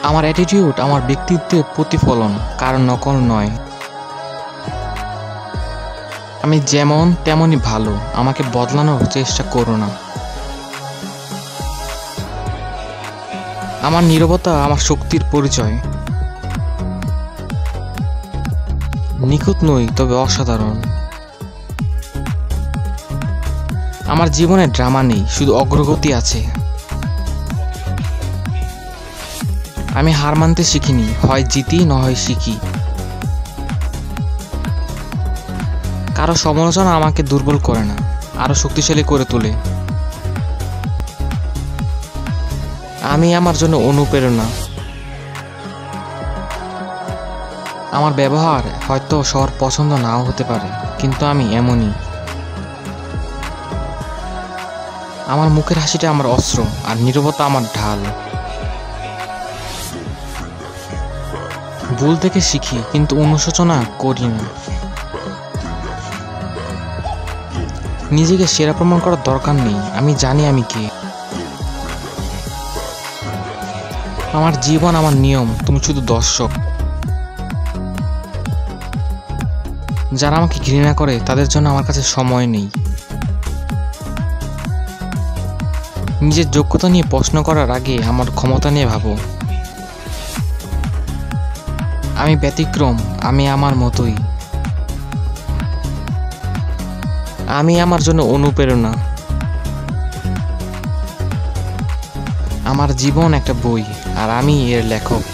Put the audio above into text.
আমার অ্যাটিটিউড আমার ব্যক্তিত্বের প্রতিফলন, কারণ নকল নয়। আমি যেমন তেমনই ভালো, আমাকে বদলানোর চেষ্টা করো না। আমার নীরবতা আমার শক্তির পরিচয়। নিখুঁত নই, তবে অসাধারণ। আমার জীবনে ড্রামা নেই, শুধু অগ্রগতি আছে। আমি হার মানতে শিখিনি, হয় জিতি না হয় শিখি। কারো সমালোচনা আমাকে দুর্বল করে না, আরো শক্তিশালী করে তোলে। আমি আমার জন্য অনুপ্রেরণা। আমার ব্যবহার হয়তো সবার পছন্দ নাও হতে পারে, কিন্তু আমি এমনই। আমার মুখের হাসিটা আমার অস্ত্র, আর নীরবতা আমার ঢাল। ভুল থেকে শিখি, কিন্তু অনুশোচনা করি না। নিজেকে সেরা প্রমাণ করার দরকার নেই, আমি জানি আমি কে। আমার জীবন আমার নিয়ম, তুমি শুধু দর্শক। যারা আমাকে ঘৃণা করে তাদের জন্য আমার কাছে সময় নেই। নিজের যোগ্যতা নিয়ে প্রশ্ন করার আগে আমার ক্ষমতা নিয়ে ভাবো। আমি ব্যতিক্রম, আমি আমার মতোই। আমি আমার জন্য অনুপ্রেরণা। আমার জীবন একটা বই, আর আমি এর লেখক।